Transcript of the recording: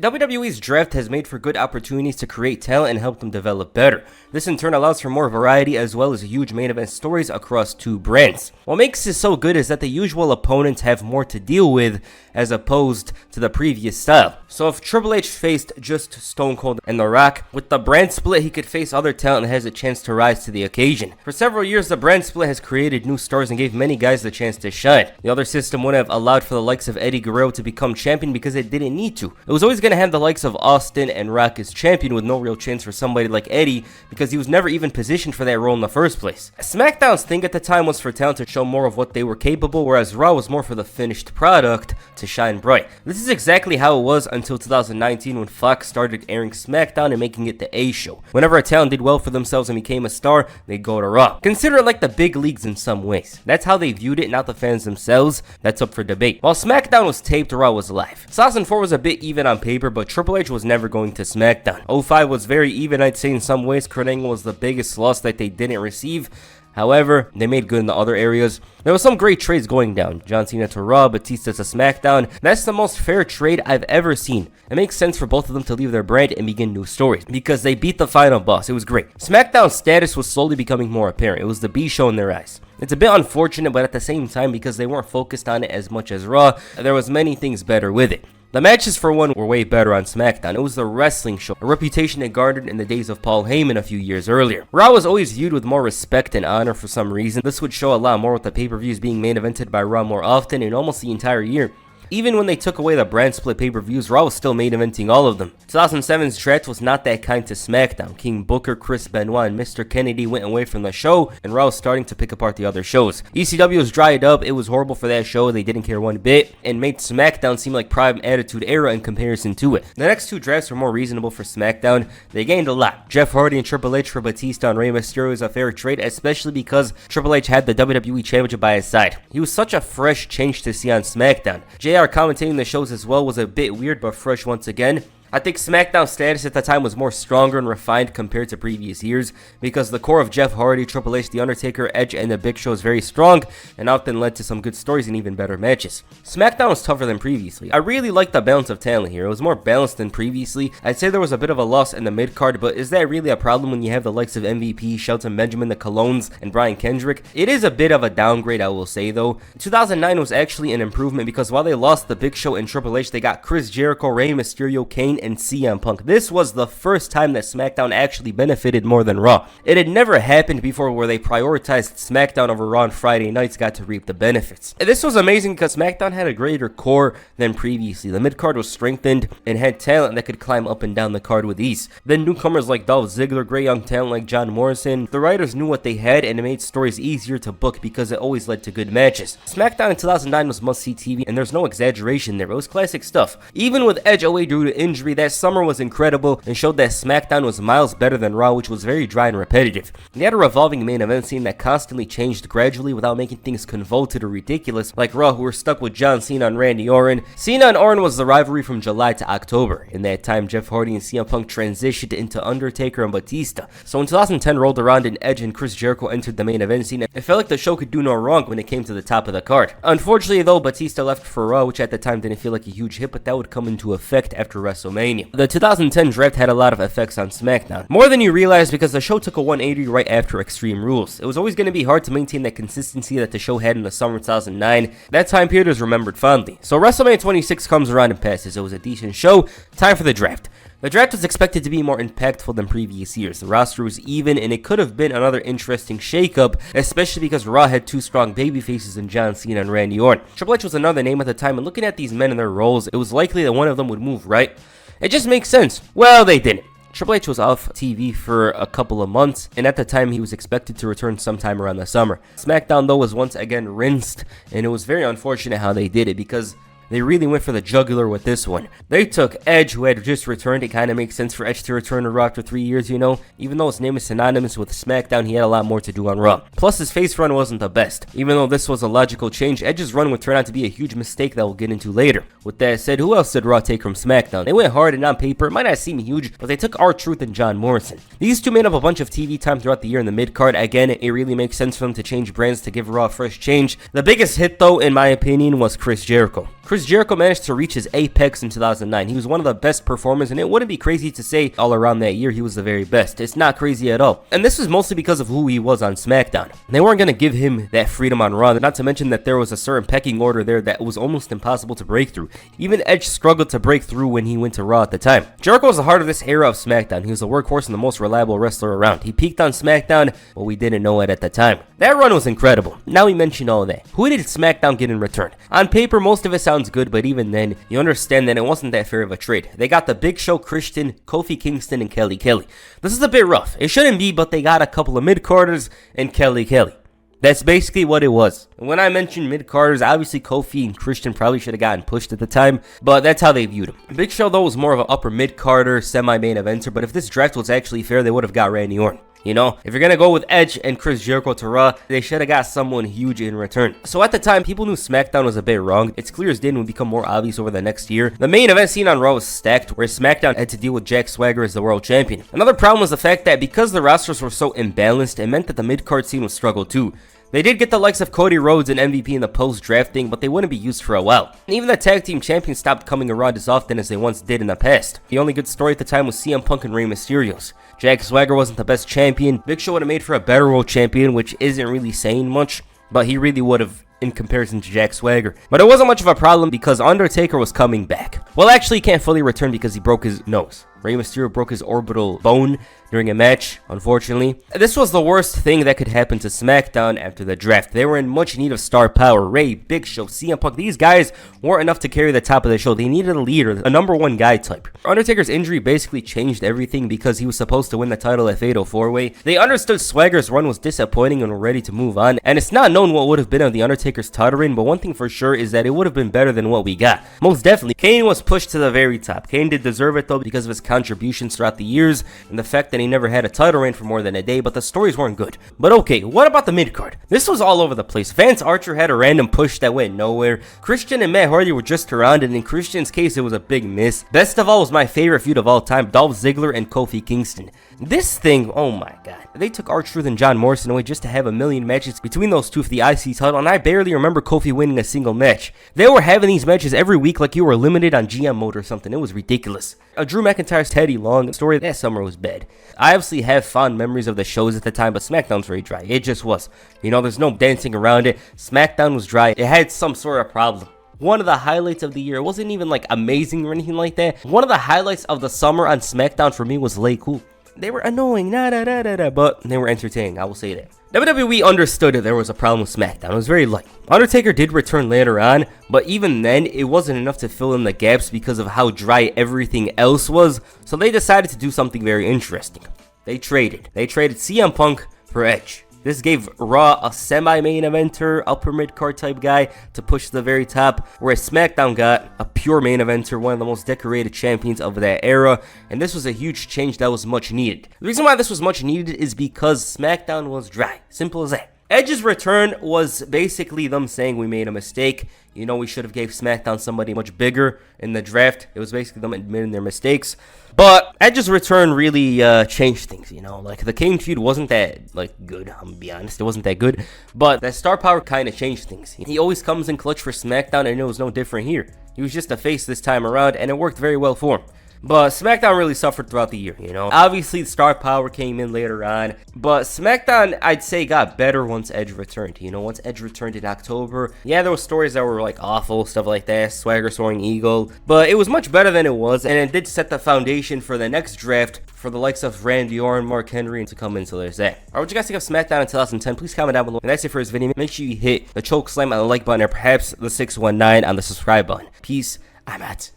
WWE's draft has made for good opportunities to create talent and help them develop better. This in turn allows for more variety as well as huge main event stories across two brands. What makes this so good is that the usual opponents have more to deal with as opposed to the previous style. So if Triple H faced just Stone Cold and The Rock, with the brand split he could face other talent and has a chance to rise to the occasion. For several years the brand split has created new stars and gave many guys the chance to shine. The other system wouldn't have allowed for the likes of Eddie Guerrero to become champion because it didn't need to. It was always going to have the likes of Austin and Rock as champion with no real chance for somebody like Eddie because he was never even positioned for that role in the first place. SmackDown's thing at the time was for talent to show more of what they were capable, whereas Raw was more for the finished product to shine bright. This is exactly how it was until 2019 when Fox started airing SmackDown and making it the A show. Whenever a talent did well for themselves and became a star, they'd go to Raw. Consider it like the big leagues in some ways. That's how they viewed it, not the fans themselves. That's up for debate. While SmackDown was taped, Raw was live. 2004 was a bit even on paper, but Triple H was never going to SmackDown. 05 was very even, I'd say in some ways. Kurt Angle was the biggest loss that they didn't receive. However, they made good in the other areas. There was some great trades going down. John Cena to Raw, Batista to SmackDown. That's the most fair trade I've ever seen. It makes sense for both of them to leave their brand and begin new stories because they beat the final boss. It was great. SmackDown's status was slowly becoming more apparent. It was the B show in their eyes. It's a bit unfortunate, but at the same time, because they weren't focused on it as much as Raw, there was many things better with it. The matches for one were way better on SmackDown. It was the wrestling show, a reputation it garnered in the days of Paul Heyman a few years earlier. Raw was always viewed with more respect and honor for some reason. This would show a lot more with the pay-per-views being main evented by Raw more often in almost the entire year. Even when they took away the brand split pay-per-views, Raw was still main eventing all of them. 2007's draft was not that kind to SmackDown. King Booker, Chris Benoit, and Mr. Kennedy went away from the show, and Raw was starting to pick apart the other shows. ECW was dried up, it was horrible for that show, they didn't care one bit, and made SmackDown seem like prime Attitude Era in comparison to it. The next two drafts were more reasonable for SmackDown. They gained a lot. Jeff Hardy and Triple H for Batista and Rey Mysterio is a fair trade, especially because Triple H had the WWE Championship by his side. He was such a fresh change to see on SmackDown. JR commentating the shows as well was a bit weird but fresh once again. I think SmackDown's status at the time was more stronger and refined compared to previous years because the core of Jeff Hardy, Triple H, The Undertaker, Edge, and The Big Show is very strong and often led to some good stories and even better matches. SmackDown was tougher than previously. I really liked the balance of talent here. It was more balanced than previously. I'd say there was a bit of a loss in the mid-card, but is that really a problem when you have the likes of MVP, Shelton Benjamin, the Colones, and Brian Kendrick? It is a bit of a downgrade, I will say though. 2009 was actually an improvement because while they lost The Big Show and Triple H, they got Chris Jericho, Rey Mysterio, Kane, and CM Punk. This was the first time that SmackDown actually benefited more than Raw. It had never happened before where they prioritized SmackDown over Raw on Friday nights, got to reap the benefits. And this was amazing because SmackDown had a greater core than previously. The mid-card was strengthened and had talent that could climb up and down the card with ease. Then newcomers like Dolph Ziggler, great young talent like John Morrison. The writers knew what they had and it made stories easier to book because it always led to good matches. SmackDown in 2009 was must-see TV and there's no exaggeration there. It was classic stuff. Even with Edge away due to injury, that summer was incredible and showed that SmackDown was miles better than Raw, which was very dry and repetitive. They had a revolving main event scene that constantly changed gradually without making things convoluted or ridiculous like Raw, who were stuck with John Cena and Randy Orton. Cena and Orton was the rivalry from July to October. In that time, Jeff Hardy and CM Punk transitioned into Undertaker and Batista. So when 2010 rolled around and Edge and Chris Jericho entered the main event scene, it felt like the show could do no wrong when it came to the top of the card. Unfortunately though, Batista left for Raw, which at the time didn't feel like a huge hit, but that would come into effect after WrestleMania. The 2010 draft had a lot of effects on SmackDown. More than you realize because the show took a 180 right after Extreme Rules. It was always going to be hard to maintain that consistency that the show had in the summer of 2009. That time period is remembered fondly. So WrestleMania 26 comes around and passes. It was a decent show. Time for the draft. The draft was expected to be more impactful than previous years. The roster was even, and it could have been another interesting shakeup, especially because Raw had two strong babyfaces in John Cena and Randy Orton. Triple H was another name at the time, and looking at these men and their roles, it was likely that one of them would move, right? It just makes sense. Well, they didn't. Triple H was off TV for a couple of months, and at the time he was expected to return sometime around the summer. SmackDown though was once again rinsed, and it was very unfortunate how they did it because they really went for the jugular with this one. They took Edge, who had just returned. It kind of makes sense for Edge to return to Raw after 3 years, you know. Even though his name is synonymous with SmackDown, he had a lot more to do on Raw. Plus, his face run wasn't the best. Even though this was a logical change, Edge's run would turn out to be a huge mistake that we'll get into later. With that said, who else did Raw take from SmackDown? They went hard and on paper, it might not seem huge, but they took R-Truth and John Morrison. These two made up a bunch of TV time throughout the year in the mid-card. Again, it really makes sense for them to change brands to give Raw a fresh change. The biggest hit, though, in my opinion, was Chris Jericho. Chris Jericho managed to reach his apex in 2009. He was one of the best performers, and it wouldn't be crazy to say all around that year he was the very best. It's not crazy at all. And this was mostly because of who he was on SmackDown. They weren't going to give him that freedom on Raw, not to mention that there was a certain pecking order there that was almost impossible to break through. Even Edge struggled to break through when he went to Raw at the time. Jericho was the heart of this era of SmackDown. He was the workhorse and the most reliable wrestler around. He peaked on SmackDown, but we didn't know it at the time. That run was incredible. Now we mentioned all that. Who did SmackDown get in return? On paper, most of it sounds good, but even then, you understand that it wasn't that fair of a trade. They got the Big Show, Christian, Kofi Kingston, and Kelly Kelly. This is a bit rough. It shouldn't be, but they got a couple of mid-carders and Kelly Kelly. That's basically what it was. And when I mentioned mid-carders, obviously Kofi and Christian probably should have gotten pushed at the time, but that's how they viewed him. Big Show, though, was more of an upper mid-carder, semi-main eventer, but if this draft was actually fair, they would have got Randy Orton. You know, if you're going to go with Edge and Chris Jericho to Raw, they should have got someone huge in return. So at the time, people knew SmackDown was a bit wrong. It's clear as day and would become more obvious over the next year. The main event scene on Raw was stacked, where SmackDown had to deal with Jack Swagger as the world champion. Another problem was the fact that because the rosters were so imbalanced, it meant that the mid-card scene would struggle too. They did get the likes of Cody Rhodes and MVP in the post-drafting, but they wouldn't be used for a while. And even the tag team champions stopped coming around as often as they once did in the past. The only good story at the time was CM Punk and Rey Mysterio's. Jack Swagger wasn't the best champion. Big Show would have made for a better world champion, which isn't really saying much, but he really would have in comparison to Jack Swagger. But it wasn't much of a problem because Undertaker was coming back. Well, actually, he can't fully return because he broke his nose. Rey Mysterio broke his orbital bone during a match, unfortunately. This was the worst thing that could happen to SmackDown after the draft. They were in much need of star power. Rey, Big Show, CM Punk, these guys weren't enough to carry the top of the show. They needed a leader, a number one guy type. Undertaker's injury basically changed everything because he was supposed to win the title at Fatal 4-Way. They understood Swagger's run was disappointing and were ready to move on. And it's not known what would have been of the Undertaker's title reign, but one thing for sure is that it would have been better than what we got. Most definitely, Kane was pushed to the very top. Kane did deserve it though because of his contributions throughout the years and the fact that he never had a title reign for more than a day, but the stories weren't good. But okay, what about the mid-card? This was all over the place. Vance Archer had a random push that went nowhere. Christian and Matt Hardy were just around, and in Christian's case, it was a big miss. Best of all was my favorite feud of all time, Dolph Ziggler and Kofi Kingston. This thing, oh my god. They took R-Truth and John Morrison away just to have a million matches between those two for the IC title, and I barely remember Kofi winning a single match. They were having these matches every week like you were limited on GM mode or something. It was ridiculous. Drew McIntyre's Teddy Long story that summer was bad. I obviously have fond memories of the shows at the time, but SmackDown's very dry. It just was. You know, there's no dancing around it. SmackDown was dry. It had some sort of problem. One of the highlights of the year, it wasn't even like amazing or anything like that. One of the highlights of the summer on SmackDown for me was Lay Cool. They were annoying, but they were entertaining, I will say that. WWE understood that there was a problem with SmackDown. It was very light. Undertaker did return later on, but even then, it wasn't enough to fill in the gaps because of how dry everything else was, so they decided to do something very interesting. They traded CM Punk for Edge. This gave Raw a semi-main eventer, upper mid-card type guy to push to the very top, whereas SmackDown got a pure main eventer, one of the most decorated champions of that era, and this was a huge change that was much needed. The reason why this was much needed is because SmackDown was dry. Simple as that. Edge's return was basically them saying we made a mistake. You know, we should have gave SmackDown somebody much bigger in the draft. It was basically them admitting their mistakes. But Edge's return really changed things, you know. Like, the Kane feud wasn't that, good. I'm gonna be honest. It wasn't that good. But that star power kind of changed things. He always comes in clutch for SmackDown, and it was no different here. He was just a face this time around, and it worked very well for him. But SmackDown really suffered throughout the year, you know. Obviously, star power came in later on. But SmackDown, I'd say, got better once Edge returned. You know, once Edge returned in October. Yeah, there were stories that were, awful, stuff like that. Swagger soaring eagle. But it was much better than it was. And it did set the foundation for the next draft for the likes of Randy Orton, Mark Henry, to come in. So there's that. Alright, what you guys think of SmackDown in 2010? Please comment down below. And that's it for this video. Make sure you hit the choke slam on the like button or perhaps the 619 on the subscribe button. Peace. I'm out.